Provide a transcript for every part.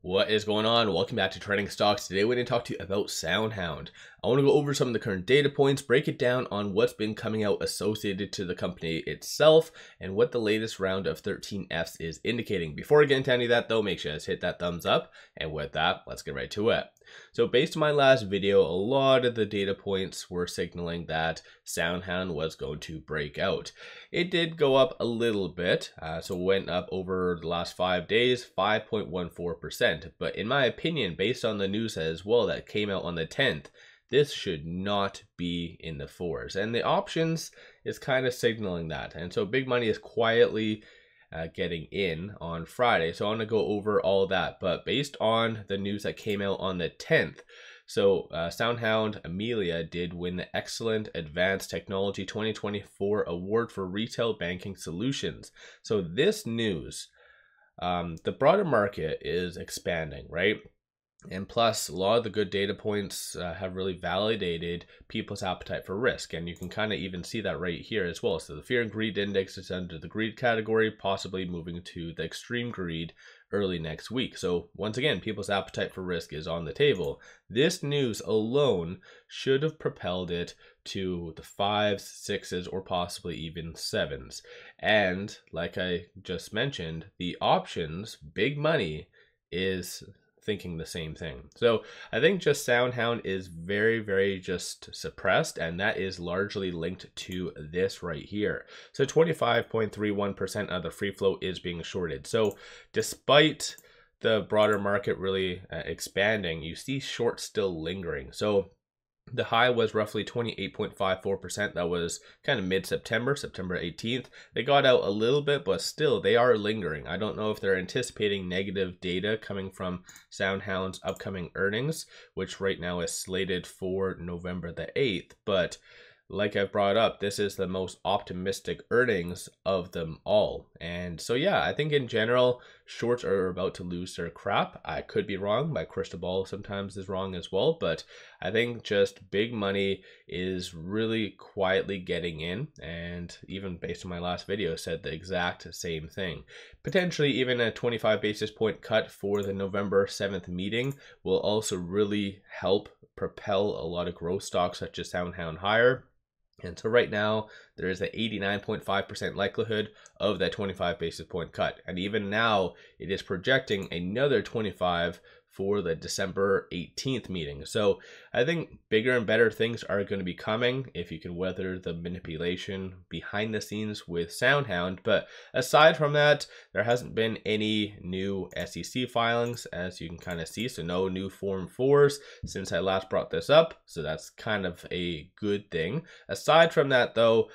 What is going on? Welcome back to Trading Stocks. Today we're going to talk to you about SoundHound. I want to go over some of the current data points, break it down on what's been coming out associated to the company itself, and what the latest round of 13Fs is indicating. Before I get into any of that though, make sure to hit that thumbs up, and with that, let's get right to it. So based on my last video, a lot of the data points were signaling that SoundHound was going to break out. It did go up a little bit, so it went up over the last 5 days, 5.14%. But in my opinion, based on the news as well that came out on the 10th, this should not be in the fours. And the options is kind of signaling that. And so big money is quietly getting in on Friday. So I want to go over all of that. But based on the news that came out on the 10th, so SoundHound Amelia did win the Excellent Advanced Technology 2024 Award for Retail Banking Solutions. So this news, the broader market is expanding, right? And plus, a lot of the good data points have really validated people's appetite for risk. And you can kind of even see that right here as well. So the fear and greed index is under the greed category, possibly moving to the extreme greed early next week. So once again, people's appetite for risk is on the table. This news alone should have propelled it to the 5s, 6s, or possibly even 7s. And like I just mentioned, the options, big money, is thinking the same thing. So I think just SoundHound is very just suppressed, and that is largely linked to this right here. So 25.31% of the free float is being shorted. So despite the broader market really expanding, you see shorts still lingering. So the high was roughly 28.54%. That was kind of mid-September, September 18th. They got out a little bit, but still they are lingering. I don't know if they're anticipating negative data coming from SoundHound's upcoming earnings, which right now is slated for November the 8th. But like I've brought up, this is the most optimistic earnings of them all. And so yeah, I think in general, shorts are about to lose their crap. I could be wrong. My crystal ball sometimes is wrong as well. But I think just big money is really quietly getting in. And even based on my last video, said the exact same thing. Potentially even a 25 basis point cut for the November 7th meeting will also really help propel a lot of growth stocks such as SoundHound higher. And so right now, there is an 89.5% likelihood of that 25 basis point cut. And even now, it is projecting another 25 for the December 18th meeting. So I think bigger and better things are going to be coming if you can weather the manipulation behind the scenes with SoundHound. But aside from that, there hasn't been any new SEC filings, as you can kind of see. So no new Form 4s since I last brought this up. So that's kind of a good thing. Aside from that though,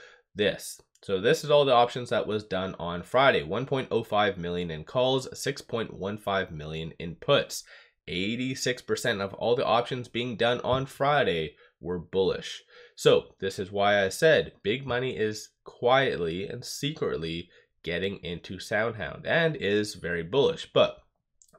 So this is all the options that was done on Friday. 1.05 million in calls, 6.15 million in puts. 86% of all the options being done on Friday were bullish. So this is why I said big money is quietly and secretly getting into SoundHound and is very bullish. But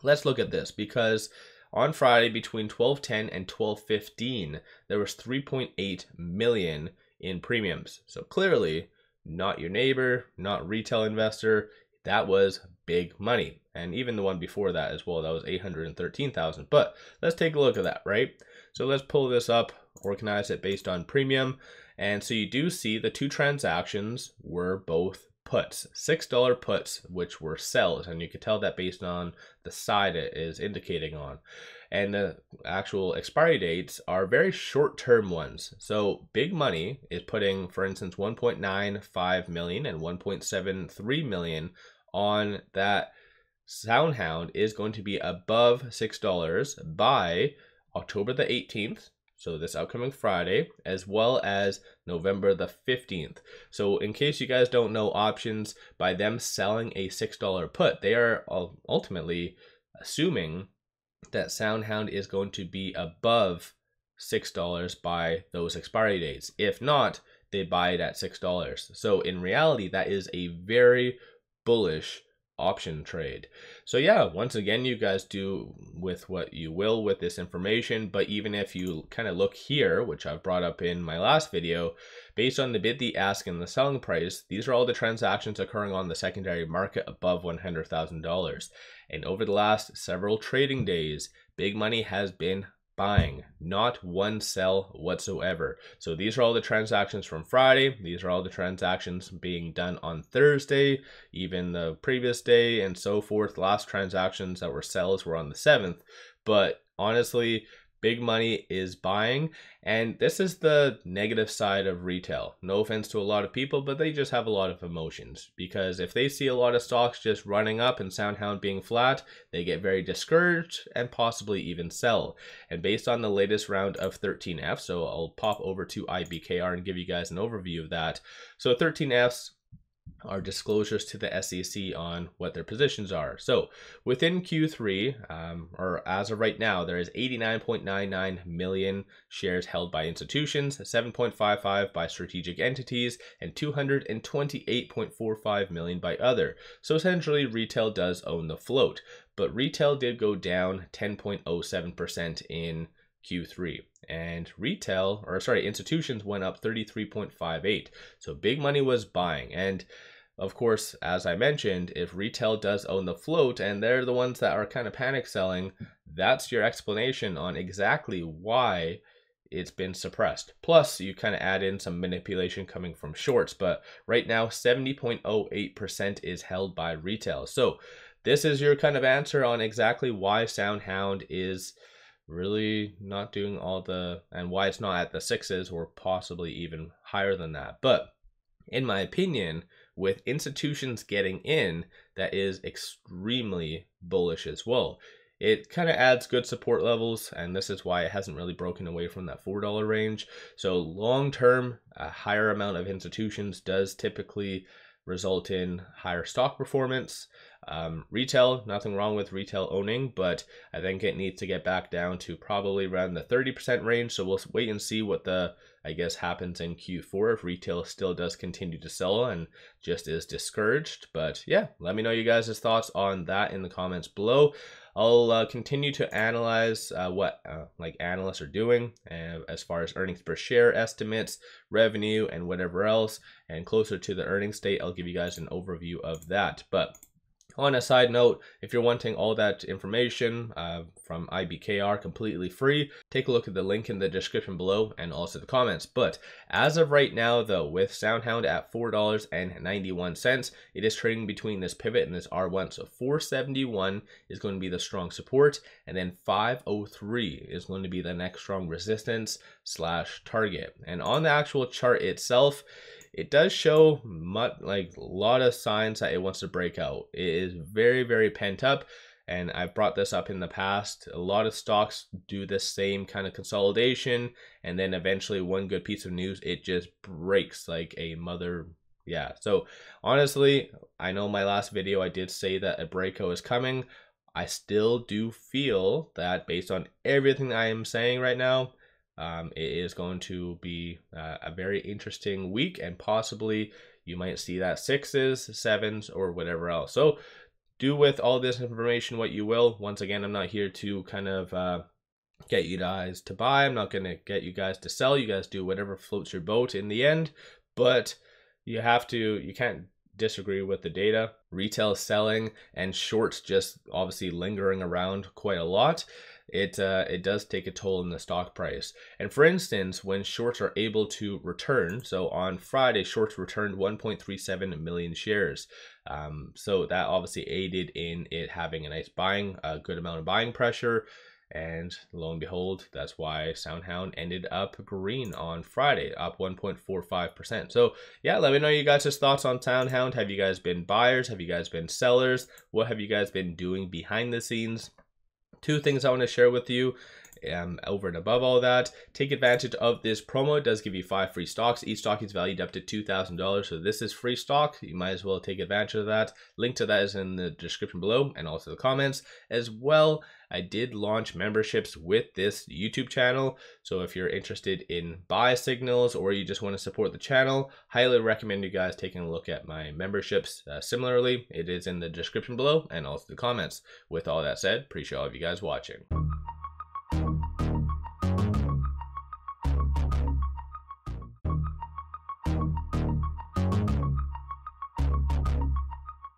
let's look at this, because on Friday between 12:10 and 12:15, there was 3.8 million in premiums. So clearly not your neighbor, not retail investor. That was big money. And even the one before that as well, that was 813,000. But let's take a look at that, right? So let's pull this up, organize it based on premium. And so you do see the two transactions were both puts, $6 puts, which were sells. And you can tell that based on the side it is indicating on. And the actual expiry dates are very short-term ones. So big money is putting, for instance, 1.95 million and 1.73 million on that SoundHound is going to be above $6 by October the 18th. So this upcoming Friday, as well as November the 15th. So in case you guys don't know options, by them selling a $6 put, they are ultimately assuming that SoundHound is going to be above $6 by those expiry dates. If not, they buy it at $6. So in reality, that is a very bullish option trade. So yeah, once again, you guys do with what you will with this information, but even if you kind of look here, which I've brought up in my last video, based on the bid, the ask, and the selling price, these are all the transactions occurring on the secondary market above $100,000. And over the last several trading days, big money has been buying, not one sell whatsoever. So these are all the transactions from Friday. These are all the transactions being done on Thursday, even the previous day, and so forth. Last transactions that were sells were on the 7th. But honestly, big money is buying, and this is the negative side of retail. No offense to a lot of people, but they just have a lot of emotions, because if they see a lot of stocks just running up and SoundHound being flat, they get very discouraged and possibly even sell. And based on the latest round of 13F, so I'll pop over to 𝗖𝗢𝗡𝗘𝗧𝗧 and give you guys an overview of that. So 13Fs are disclosures to the SEC on what their positions are. So within Q3, or as of right now, there is 89.99 million shares held by institutions, 7.55 by strategic entities, and 228.45 million by other. So essentially, retail does own the float, but retail did go down 10.07% in Q3, and institutions went up 33.58. So big money was buying. And of course, as I mentioned, if retail does own the float and they're the ones that are kind of panic selling, that's your explanation on exactly why it's been suppressed. Plus, you kind of add in some manipulation coming from shorts, but right now 70.08% is held by retail. So this is your kind of answer on exactly why SoundHound is really not doing all the, and why it's not at the 6s or possibly even higher than that. But in my opinion, with institutions getting in, that is extremely bullish as well. It kind of adds good support levels, and this is why it hasn't really broken away from that $4 range. So long term, a higher amount of institutions does typically result in higher stock performance. Retail, nothing wrong with retail owning, but I think it needs to get back down to probably around the 30% range. So we'll wait and see what happens in Q4 if retail still does continue to sell and just is discouraged. But yeah, let me know you guys' thoughts on that in the comments below. I'll continue to analyze what analysts are doing as far as earnings per share estimates, revenue, and whatever else. And closer to the earnings date, I'll give you guys an overview of that. But on a side note, if you're wanting all that information from 𝗖𝗢𝗡𝗘𝗧𝗧 completely free, take a look at the link in the description below and also the comments. But as of right now, though, with SoundHound at $4.91, it is trading between this pivot and this R1. So 471 is going to be the strong support, and then 503 is going to be the next strong resistance / target. And on the actual chart itself, it does show a lot of signs that it wants to break out. It is very, very pent up, and I've brought this up in the past. A lot of stocks do this same kind of consolidation, and then eventually one good piece of news, it just breaks like a mother. Yeah, so honestly, I know my last video I did say that a breakout is coming. I still do feel that based on everything I am saying right now, it is going to be a very interesting week, and possibly you might see that 6s, 7s, or whatever else. So do with all this information what you will. Once again, I'm not here to kind of get you guys to buy. I'm not going to get you guys to sell. You guys do whatever floats your boat in the end, but you can't disagree with the data. Retail selling and shorts just obviously lingering around quite a lot. It does take a toll in the stock price. And for instance, when shorts are able to return, so on Friday, shorts returned 1.37 million shares. So that obviously aided in it having a nice a good amount of buying pressure. And lo and behold, that's why SoundHound ended up green on Friday, up 1.45%. So yeah, let me know you guys' thoughts on SoundHound. Have you guys been buyers? Have you guys been sellers? What have you guys been doing behind the scenes? Two things I want to share with you Over and above all that, take advantage of this promo. It does give you 5 free stocks. Each stock is valued up to $2,000, so this is free stock. You might as well take advantage of that. Link to that is in the description below and also the comments as well. I did launch memberships with this YouTube channel, so if you're interested in buy signals or you just want to support the channel, highly recommend you guys taking a look at my memberships. Similarly, it is in the description below and also the comments. With all that said, appreciate all of you guys watching.